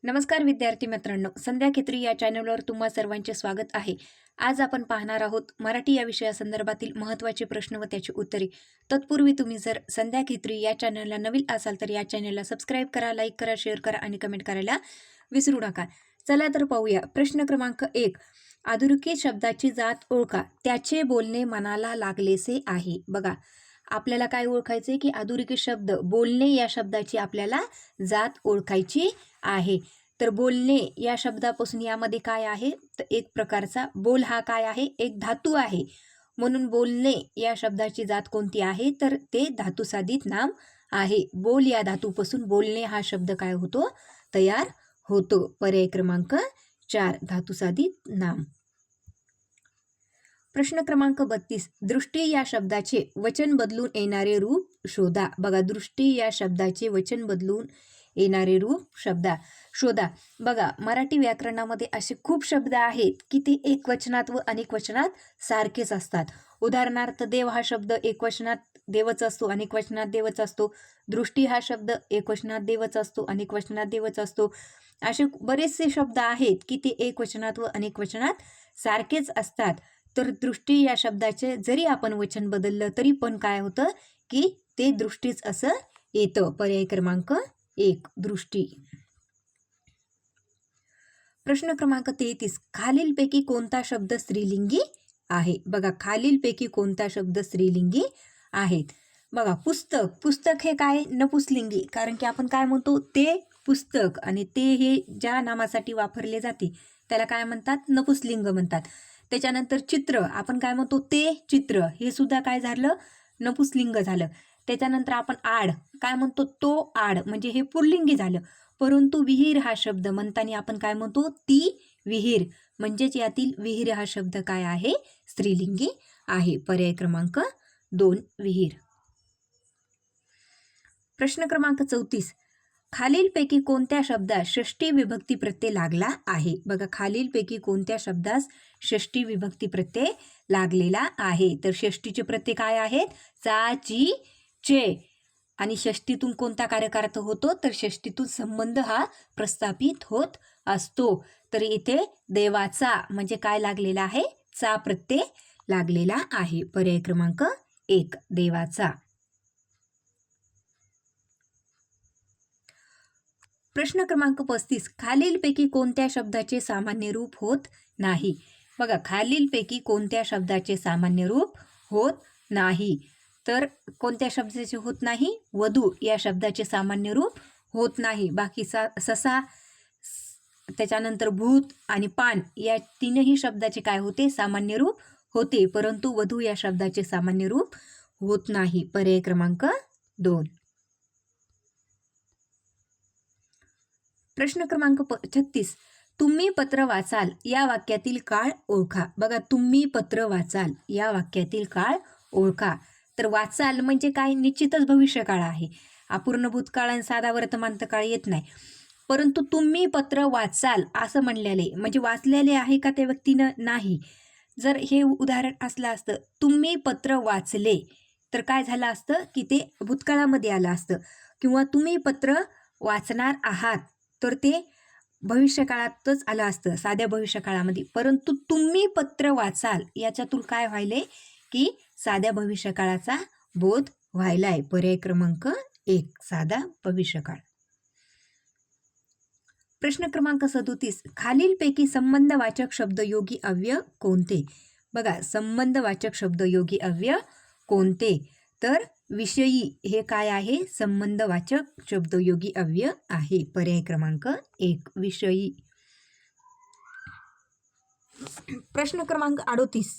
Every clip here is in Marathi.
नमस्कार विद्यार्थी मित्रांनो, संध्या खेत्री या चॅनलवर तुम्हा सर्वांचे स्वागत आहे. आज आपण पाहणार आहोत मराठी या विषयासंदर्भातील महत्त्वाचे प्रश्न व त्याची उत्तरे. तत्पूर्वी तुम्ही जर संध्या खेत्री या चॅनलला नवीन असाल तर या चॅनलला सबस्क्राईब करा, लाईक करा, शेअर करा आणि कमेंट करायला विसरू नका. चला तर पाहूया. प्रश्न क्रमांक 1. अधोरेखित शब्दाची जात ओळखा. त्याचे बोलणे मनाला लागलेसे आहे. बघा, आपल्याला काय ओळखायचे की अधोरेखित शब्द बोलणे या शब्दाची आपल्याला जात ओळखायची आहे. तर बोलणे या शब्दापासून यामध्ये काय आहे, तर एक प्रकारचा बोल हा काय आहे, एक धातू आहे. म्हणून बोलणे या शब्दाची जात कोणती आहे, तर ते धातुसाधित नाम आहे. बोल या धातूपासून बोलणे हा शब्द काय होतो, तयार होतो. पर्याय क्रमांक 4 धातुसाधित नाम. प्रश्न क्रमांक 32. दृष्टी या शब्दाचे वचन बदलून येणारे रूप शोधा. बघा, दृष्टी या शब्दाचे वचन बदलून येणारे रूप शोधा. बघा, मराठी व्याकरणामध्ये असे खूप शब्द आहेत की ते एक वचनात व अनेक वचनात सारखेच असतात. उदाहरणार्थ, देव हा शब्द एक वचनात देवच असतो, अनेक वचनात देवच असतो. दृष्टी हा शब्द एक वचनात देवच असतो, अनेक वचनात देवच असतो. असे बरेचसे शब्द आहेत की ते एक वचनात व अनेक वचनात सारखेच असतात. तर दृष्टी या शब्दाचे जरी आपण वचन बदललं तरी पण काय होतं की ते दृष्टीच असं येतं. पर्याय क्रमांक 1 दृष्टी. प्रश्न क्रमांक 33. खालीलपैकी कोणता शब्द स्त्रीलिंगी आहे. बघा, खालीलपैकी कोणता शब्द स्त्रीलिंगी आहेत. बघा, पुस्तक हे काय नपुसलिंगी, कारण की आपण काय म्हणतो, ते पुस्तक, आणि ते हे ज्या नामासाठी वापरले जाते त्याला काय म्हणतात, नपुसलिंग म्हणतात. त्याच्यानंतर चित्र, आपण काय म्हणतो, ते चित्र, हे सुद्धा काय झालं, नपुसलिंग झालं. त्याच्यानंतर आपण आड काय म्हणतो, तो आड, म्हणजे हे पुल्लिंगी झालं. परंतु विहीर हा शब्द म्हणताना आपण काय म्हणतो, ती विहीर, म्हणजेच यातील विहीर हा शब्द काय आहे, स्त्रीलिंगी आहे. पर्याय क्रमांक 2 विहीर. प्रश्न क्रमांक 34. खालीलपैकी कोणत्या शब्दास षष्टी विभक्ती प्रत्यय लागला आहे. बघा, खालीलपैकी कोणत्या शब्दास षष्टी विभक्ती प्रत्यय लागलेला आहे. तर षष्टीचे प्रत्यय काय आहेत, चा, ची, चे. आणि षष्टीतून कोणता कार्यार्थ होतो, तर षष्टीतून संबंध हा प्रस्थापित होत असतो. तर इथे देवाचा म्हणजे काय लागलेला आहे, चा प्रत्यय लागलेला आहे. पर्याय क्रमांक 1 देवाचा. प्रश्न क्रमांक 35. खालीलपैकी कोणत्या शब्दाचे सामान्य रूप होत नाही. बघा, खालीलपैकी कोणत्या शब्दाचे सामान्य रूप होत नाही. तर कोणत्या शब्दाचे होत नाही, वधू या शब्दाचे सामान्य रूप होत नाही. बाकी ससा, त्याच्यानंतर भूत आणि पान या तीनही शब्दाचे काय होते, सामान्य रूप होते. परंतु वधू या शब्दाचे सामान्य रूप होत नाही. पर्याय क्रमांक 2. प्रश्न क्रमांक 36. तुम्ही पत्र वाचाल या वाक्यातील काळ ओळखा. बघा, तुम्ही पत्र वाचाल या वाक्यातील काळ ओळखा. तर वाचाल म्हणजे काय, निश्चितच भविष्यकाळ आहे. अपूर्ण भूतकाळ आणि साधा वर्तमानकाळ येत नाही. परंतु तुम्ही पत्र वाचाल असं म्हणलेले म्हणजे वाचलेले आहे का त्या व्यक्तीनं, नाही. जर हे उदाहरण असलं असतं, तुम्ही पत्र वाचले, तर काय झालं असतं की ते भूतकाळामध्ये आलं असतं. किंवा तुम्ही पत्र वाचणार आहात, तर ते भविष्यकाळातच आलं असतं, साध्या भविष्यकाळामध्ये. परंतु तुम्ही पत्र वाचाल याच्यातून काय व्हायले की साध्या भविष्यकाळाचा बोध व्हायलाय. पर्याय क्रमांक 1 साधा भविष्यकाळ. प्रश्न क्रमांक 37. खालीलपैकी संबंधवाचक शब्दयोगी अव्यय कोणते. बघा, संबंधवाचक शब्दयोगी अव्यय कोणते, तर विषयी हे काय आहे, संबंधवाचक शब्दयोगी अव्यय आहे. पर्याय क्रमांक 1 विषयी. प्रश्न क्रमांक 38.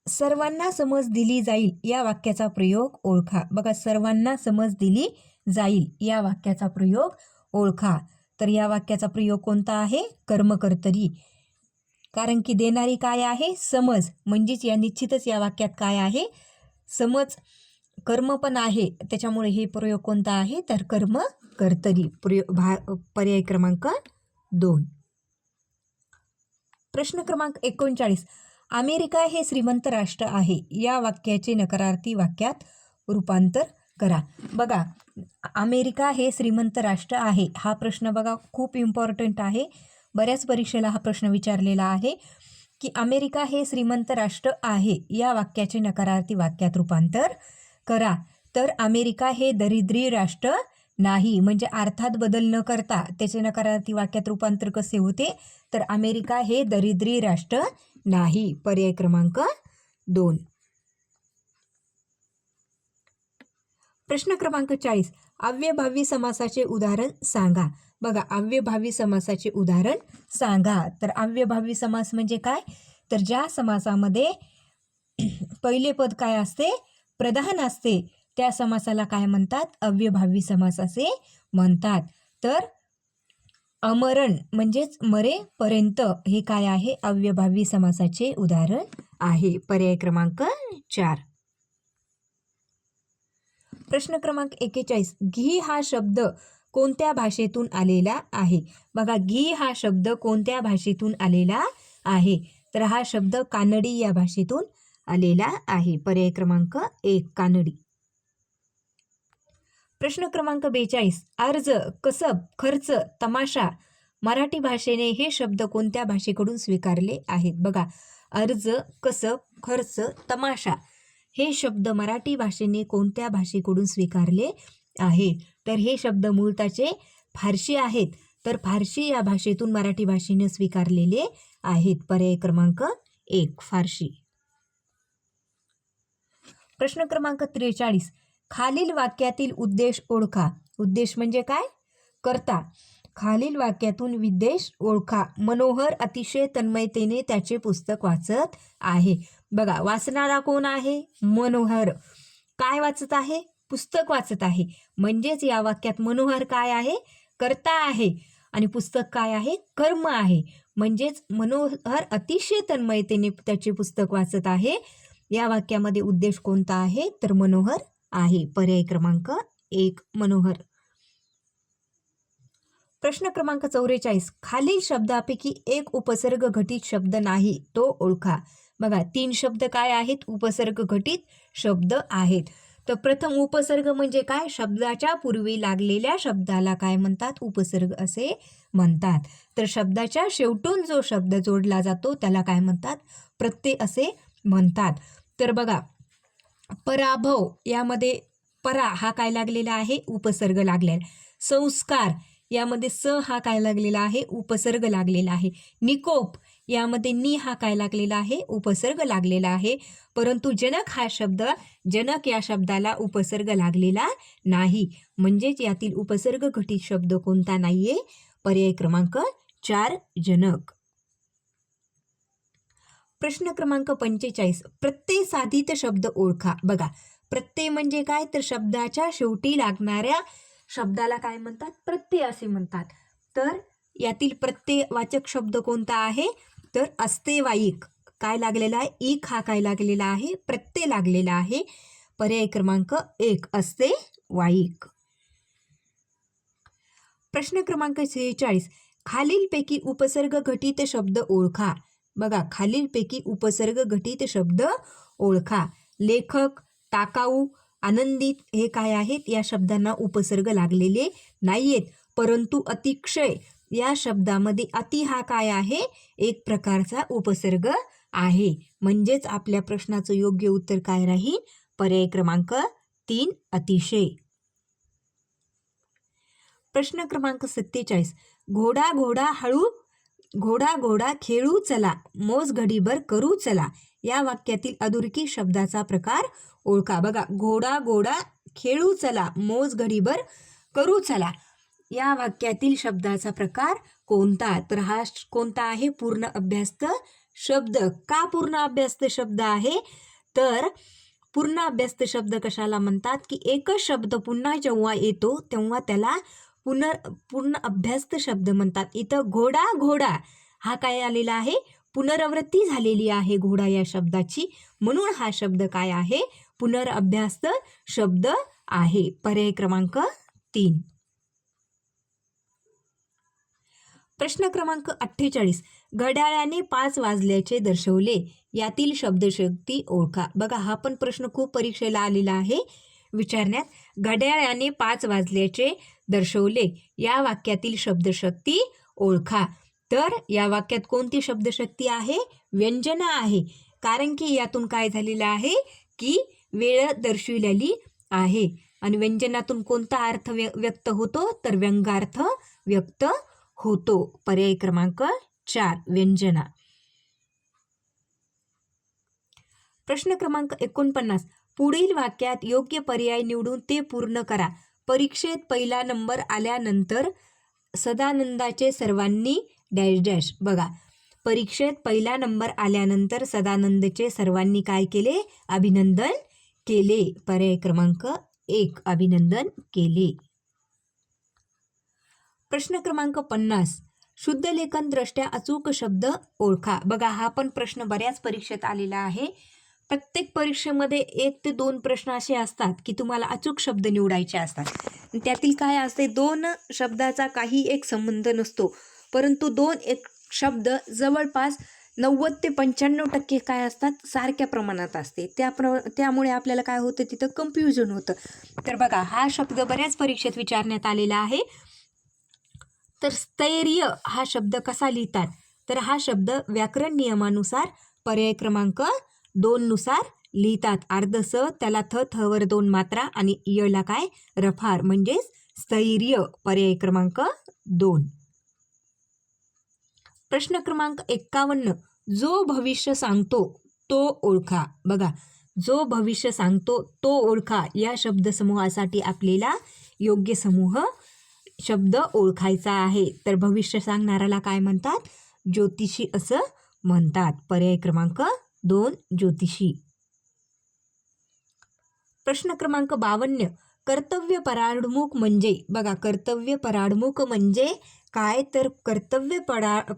सर्वांना समज दिली जाईल या वाक्याचा प्रयोग ओळखा. बघा, सर्वांना समज दिली जाईल या वाक्याचा प्रयोग ओळखा. तर या वाक्याचा प्रयोग कोणता आहे, कर्मकर्तरी. कारण की देणारी काय आहे, समज, म्हणजेच या निश्चितच या वाक्यात काय आहे, समज, कर्म पण आहे. त्याच्यामुळे हे प्रयोग कोणता आहे, तर कर्मकर्तरी. पर्याय क्रमांक 2. प्रश्न क्रमांक 39. अमेरिका हे श्रीमंत राष्ट्र आहे या वाक्याचे नकारार्थी वाक्यात रूपांतर करा. बघा, अमेरिका हे श्रीमंत राष्ट्र आहे. हा प्रश्न बघा खूप इम्पॉर्टंट आहे. बऱ्याच परीक्षेला हा प्रश्न विचारलेला आहे की अमेरिका हे श्रीमंत राष्ट्र आहे या वाक्याचे नकारार्थी वाक्यात रूपांतर करा. तर अमेरिका हे दरिद्री राष्ट्र नाही, म्हणजे अर्थात बदल न करता त्याचे नकारार्थी वाक्यात रूपांतर कसे होते, तर अमेरिका हे दरिद्री राष्ट्र नाही. पर्याय क्रमांक 2. प्रश्न क्रमांक 40. अव्ययभावी समासाचे उदाहरण सांगा. बघा, अव्ययभावी समासाचे उदाहरण सांगा. तर अव्ययभावी समास म्हणजे काय, तर ज्या समासामध्ये पहिले पद काय असते, प्रधान असते, त्या समासाला काय म्हणतात, अव्ययभावी समास असे म्हणतात. तर अमरण म्हणजेच मरेपर्यंत हे काय आहे, अव्ययभावी समासाचे उदाहरण आहे. पर्याय क्रमांक 4. प्रश्न क्रमांक 41. घी हा शब्द कोणत्या भाषेतून आलेला आहे. बघा, घी हा शब्द कोणत्या भाषेतून आलेला आहे, तर हा शब्द कानडी या भाषेतून आलेला आहे. पर्याय क्रमांक 1 कानडी. प्रश्न क्रमांक 42. अर्ज, कसब, खर्च, तमाशा मराठी भाषेने हे शब्द कोणत्या भाषेकडून स्वीकारले आहेत. बघा, अर्ज, कसब, खर्च, तमाशा हे शब्द मराठी भाषेने कोणत्या भाषेकडून स्वीकारले आहे, तर हे शब्द मूळताचे फारशी आहेत. तर फारशी या भाषेतून मराठी भाषेने स्वीकारलेले आहेत. पर्याय क्रमांक 1 फारशी. प्रश्न क्रमांक 43. खालील वाक्यातील उद्देश ओळखा. उद्देश म्हणजे काय, करता. खालील वाक्यातून उद्देश ओळखा. मनोहर अतिशय तन्मयतेने त्याचे पुस्तक वाचत आहे. बघा, वाचणारा कोण आहे, मनोहर. काय वाचत आहे, पुस्तक वाचत आहे. म्हणजेच या वाक्यात मनोहर काय आहे, करता आहे, आणि पुस्तक काय आहे, कर्म आहे. म्हणजेच मनोहर अतिशय तन्मयतेने त्याचे पुस्तक वाचत आहे. या वाक्यामध्ये उद्देश कोणता आहे, तर मनोहर आहे. पर्याय क्रमांक 1 मनोहर. प्रश्न क्रमांक 44. खालील शब्दापैकी एक उपसर्ग घटित शब्द नाही, तो ओळखा. बघा, 3 शब्द काय आहेत, उपसर्ग घटित शब्द आहेत. तर प्रथम उपसर्ग म्हणजे काय, शब्दाच्या पूर्वी लागलेल्या शब्दाला काय म्हणतात, उपसर्ग असे म्हणतात. तर शब्दाच्या शेवटून जो शब्द जोडला जातो त्याला काय म्हणतात, प्रत्यय असे म्हणतात. तर बघा, पराभव यामध्ये परा हा काय लागलेला आहे, उपसर्ग लागलेला. संस्कार यामध्ये स हा काय लागलेला आहे, उपसर्ग लागलेला आहे. निकोप यामध्ये नि हा काय लागलेला आहे, उपसर्ग लागलेला आहे. परंतु जनक हा शब्द, जनक या शब्दाला उपसर्ग लागलेला नाही. म्हणजेच यातील उपसर्ग घटित शब्द कोणता नाहीये, पर्याय क्रमांक 4 जनक. प्रश्न क्रमांक 45. प्रत्यय साधित शब्द ओळखा. बघा, प्रत्यय म्हणजे काय, तर शब्दाच्या शेवटी लागणाऱ्या शब्दाला काय म्हणतात, प्रत्यय असे म्हणतात. तर यातील प्रत्ययवाचक शब्द कोणता आहे, तर अस्तेवाईक. काय लागलेला आहे, इक हा काय लागलेला आहे, प्रत्यय लागलेला आहे. पर्याय क्रमांक 1 अस्तेवाईक. प्रश्न क्रमांक 46. खालीलपैकी उपसर्ग घटित शब्द ओळखा. बघा, खालीलपैकी उपसर्ग घटित शब्द ओळखा. लेखक, टाकाऊ, आनंदित हे काय आहेत, या शब्दांना उपसर्ग लागलेले नाहीयेत. परंतु अतिशय या शब्दामध्ये अति हा काय आहे, एक प्रकारचा उपसर्ग आहे. म्हणजेच आपल्या प्रश्नाचं योग्य उत्तर काय राहील, पर्याय क्रमांक 3 अतिशय. प्रश्न क्रमांक 47. घोडा घोडा हळू, घोडा घोडा खेळू चला, मोज घडीभर करू चला या वाक्यातील अधोरेखित शब्दाचा प्रकार ओळखा. बघा, घोडा घोडा खेळू चला, मोज घडीभर करू चला या वाक्यातील शब्दाचा प्रकार कोणता, तर हा कोणता आहे, पूर्ण अभ्यास्त शब्द. का पूर्ण अभ्यास्त शब्द आहे, तर पूर्ण अभ्यास्त शब्द कशाला म्हणतात, की एकच शब्द पुन्हा जेव्हा येतो तेव्हा त्याला पूर्ण अभ्यास्त शब्द म्हणतात. इथं घोडा घोडा हा काय आलेला आहे, पुनरावृत्ती झालेली आहे घोडा या शब्दाची, म्हणून हा शब्द काय आहे, पुनरअभ्यास्त शब्द आहे. पर्याय क्रमांक 3. प्रश्न क्रमांक 48. घड्याळाने 5 वाजल्याचे दर्शवले, यातील शब्दशक्ती ओळखा. बघा, हा पण प्रश्न खूप परीक्षेला आलेला आहे. विचारण्यात घड्याळाने 5 वाजल्याचे दर्शवले. या वाक्यातील शब्दशक्ती ओळखा. तर या वाक्यात कोणती शब्दशक्ती आहे? व्यंजना आहे. कारण की यातून काय झालेलं आहे की वेळ दर्शविलेली आहे. आणि व्यंजनातून कोणता अर्थ व्यक्त होतो? तर व्यंगार्थ व्यक्त होतो. पर्याय क्रमांक 4 व्यंजना. प्रश्न क्रमांक 49. पुढील वाक्यात योग्य पर्याय निवडून ते पूर्ण करा. परीक्षेत पहिला नंबर आल्यानंतर सदानंदाचे सर्वांनी डॅश डॅश. बघा, परीक्षेत पहिला नंबर आल्यानंतर सदानंदचे सर्वांनी काय केले? अभिनंदन केले. पर्याय क्रमांक 1 अभिनंदन केले. प्रश्न क्रमांक 50. शुद्ध लेखन दृष्ट्या अचूक शब्द ओळखा. बघा, हा पण प्रश्न बऱ्याच परीक्षेत आलेला आहे. प्रत्येक परीक्षेमध्ये 1 ते 2 प्रश्न असे असतात की तुम्हाला अचूक शब्द निवडायचे असतात. त्यातील काय असते? 2 शब्दाचा काही एक संबंध नसतो, परंतु 2 एक शब्द जवळपास 90 ते 95% काय असतात? सारख्या प्रमाणात असते. त्यामुळे आपल्याला काय होतं? तिथं कन्फ्युजन होतं. तर बघा, हा शब्द बऱ्याच परीक्षेत विचारण्यात आलेला आहे. तर स्थैर्य हा शब्द कसा लिहितात? तर हा शब्द व्याकरण नियमानुसार पर्याय क्रमांक 2 नुसार लिहितात. अर्ध स, त्याला थवर 2 मात्रा आणि यला काय? रफार, म्हणजेच स्थैर्य. पर्याय क्रमांक 2. प्रश्न क्रमांक 51. जो भविष्य सांगतो तो ओळखा. बघा, जो भविष्य सांगतो तो ओळखा या शब्दसमूहासाठी आपल्याला योग्य समूह शब्द ओळखायचा आहे. तर भविष्य सांगणाऱ्याला काय म्हणतात? ज्योतिषी असं म्हणतात. पर्याय क्रमांक 2 ज्योतिषी. प्रश्न क्रमांक 52. कर्तव्य पराडमुख म्हणजे? बघा, कर्तव्य पराडमुख म्हणजे काय? तर कर्तव्य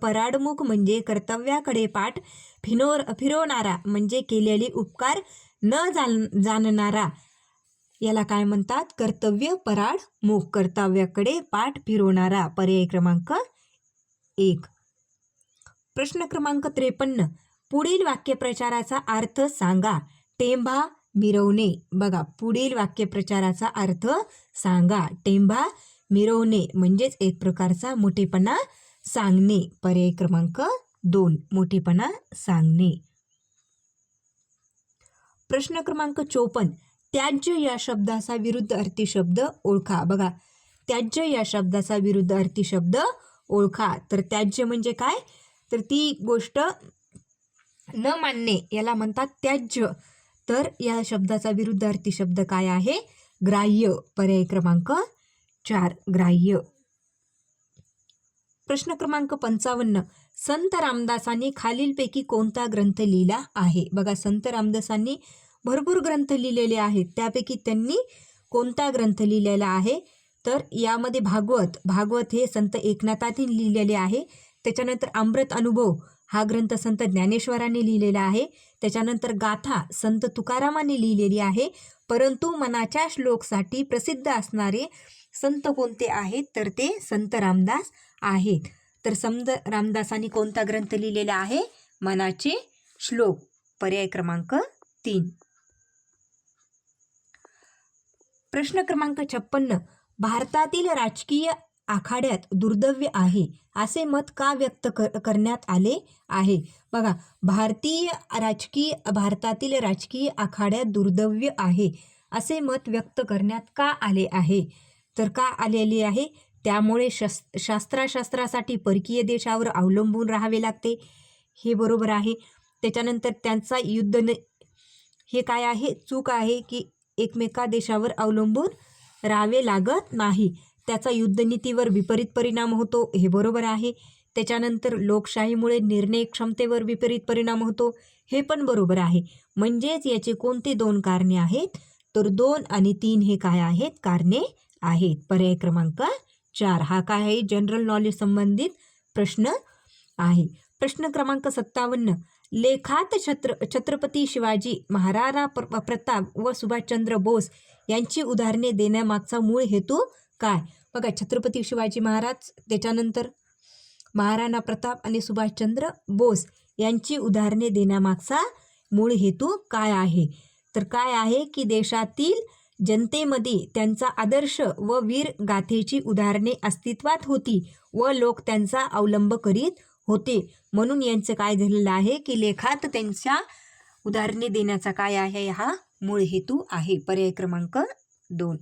पराडमुख म्हणजे कर्तव्याकडे पाठ फिरवणारा, म्हणजे केलेले उपकार न जाणणारा, याला काय म्हणतात? कर्तव्य पराडमुख. कर्तव्याकडे पाठ फिरवणारा. पर्याय क्रमांक 1. प्रश्न क्रमांक 53. पुढील वाक्यप्रचाराचा अर्थ सांगा. टेंभा मिरवणे. बघा, पुढील वाक्यप्रचाराचा अर्थ सांगा. टेंभा मिरवणे म्हणजेच एक प्रकारचा मोठेपणा सांगणे. पर्याय क्रमांक 2 मोठेपणा सांगणे. प्रश्न क्रमांक 54. त्याज्य या शब्दाचा विरुद्ध अर्थी शब्द ओळखा. बघा, त्याज्य या शब्दाचा विरुद्ध अर्थी शब्द ओळखा. तर त्याज्य म्हणजे काय? तर ती गोष्ट न मानणे याला म्हणतात त्याज्य. तर या शब्दाचा विरुद्ध अर्थी शब्द काय आहे? ग्राह्य. पर्याय क्रमांक 4 ग्राह्य. प्रश्न क्रमांक 55. संत रामदासांनी खालीलपैकी कोणता ग्रंथ लिहिला आहे? बघा, संत रामदासांनी भरपूर ग्रंथ लिहिलेले आहेत. त्यापैकी त्यांनी कोणता ग्रंथ लिहिलेला आहे? तर यामध्ये भागवत हे संत एकनाथांनी लिहिलेले आहे. त्याच्यानंतर अमृत अनुभव हा ग्रंथ संत ज्ञानेश्वरांनी लिहिलेला आहे. त्याच्यानंतर गाथा संत तुकारामांनी लिहिलेली आहे. परंतु मनाच्या श्लोकसाठी प्रसिद्ध असणारे संत कोणते आहेत? तर ते संत रामदास आहेत. तर संत रामदासांनी कोणता ग्रंथ लिहिलेला आहे? मनाचे श्लोक. पर्याय क्रमांक 3. प्रश्न क्रमांक 56. भारतातील राजकीय आखाड्यात दुर्दैव्य आहे असे मत का व्यक्त करण्यात आले आहे? बघा, भारतातील राजकीय आखाड्यात दुर्दैव्य आहे असे मत व्यक्त करण्यात का आले आहे? तर का आलेले आहे? त्यामुळे शास्त्रासाठी परकीय देशावर अवलंबून राहावे लागते, हे बरोबर आहे. त्याच्यानंतर त्यांचा हे काय आहे? चूक आहे की एकमेका देशावर अवलंबून राहावे लागत नाही. त्याचा युद्धनीतीवर विपरीत परिणाम होतो, हे बरोबर आहे. त्याच्यानंतर लोकशाहीमुळे निर्णय क्षमतेवर विपरीत परिणाम होतो, हे पण बरोबर आहे. म्हणजेच याचे कोणते 2 कारणे आहेत? तर 2 आणि 3 हे काय आहेत? कारणे आहेत. पर्याय क्रमांक 4 हा काय आहे? जनरल नॉलेज संबंधित प्रश्न आहे. प्रश्न क्रमांक 57. लेखात छत्रपती शिवाजी, महाराणा प्रताप व सुभाषचंद्र बोस यांची उदाहरणे देण्यामागचा मूळ हेतू काय? बघा, छत्रपती शिवाजी महाराज, त्याच्यानंतर महाराणा प्रताप आणि सुभाषचंद्र बोस यांची उदाहरणे देण्यामागचा मूळ हेतू काय आहे? तर काय आहे की देशातील जनतेमध्ये त्यांचा आदर्श व वीर गाथेची उदाहरणे अस्तित्वात होती व लोक त्यांचा अवलंब करीत होते. म्हणून यांचं काय झालेलं आहे की लेखात त्यांच्या उदाहरणे देण्याचा काय आहे हा मूळ हेतू आहे. पर्याय क्रमांक 2.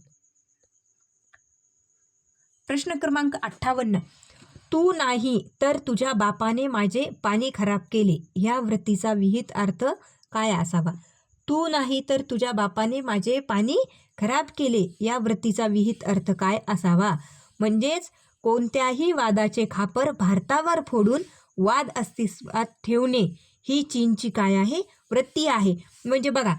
प्रश्न क्रमांक 58. तू नाही तर तुझ्या बापाने माझे पाणी खराब केले या व्रतीचा विहित अर्थ काय असावा? तू नाही तर तुझ्या बापाने माझे पाणी खराब केले या व्रतीचा विहित अर्थ काय असावा? म्हणजेच कोणत्याही वादाचे खापर भारतावर फोडून वाद अस्तित्वात ठेवणे ही चीनची काय आहे? वृत्ती आहे. म्हणजे बघा,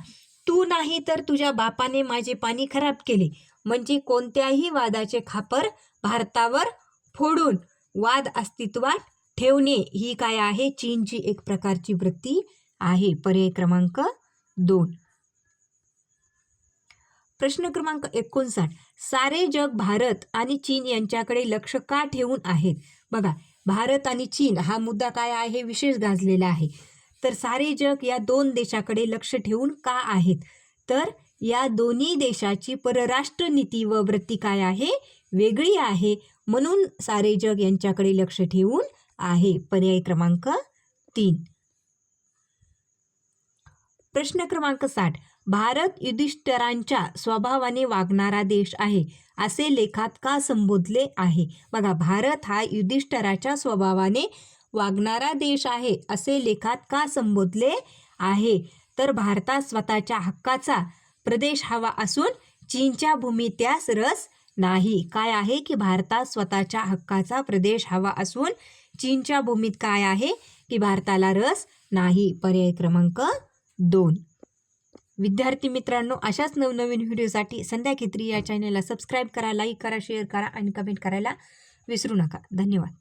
तू नाही तर तुझ्या बापाने माझे पाणी खराब केले म्हणजे कोणत्याही वादाचे खापर भारतावर फोडून वाद अस्तित्वात ठेवणे ही काय आहे? चीनची एक प्रकारची वृत्ती आहे. पर्याय क्रमांक 2. प्रश्न क्रमांक 59. सारे जग भारत आणि चीन यांच्याकडे लक्ष का ठेवून आहेत? बघा, भारत आणि चीन हा मुद्दा काय आहे? विशेष गाजलेला आहे. तर सारे जग या दोन देशाकडे लक्ष ठेवून का आहेत? तर या दोन्ही देशाची परराष्ट्र नीती व वृत्ती काय आहे? वेगळी आहे. म्हणून सारे जग यांच्याकडे लक्ष ठेवून आहे. पर्याय क्रमांक 3. प्रश्न क्रमांक 60. भारत युधिष्ठिरांच्या स्वभावाने वागणारा देश आहे असे लेखात का संबोधले आहे? बघा, भारत हा युधिष्ठिराच्या स्वभावाने वागणारा देश आहे असे लेखात का संबोधले आहे? तर भारतात स्वतःच्या हक्काचा प्रदेश हवा असून चीनच्या भूमीत त्यास रस नाही. काय आहे की भारतात स्वतःच्या हक्काचा प्रदेश हवा असून चीनच्या भूमीत काय आहे की भारताला रस नाही. पर्याय क्रमांक 2. विद्यार्थी मित्रांनो, अशाच नवनवीन व्हिडिओसाठी संध्या खेत्री या चॅनलला सबस्क्राईब करा, लाईक करा, शेअर करा आणि कमेंट करायला विसरू नका. धन्यवाद.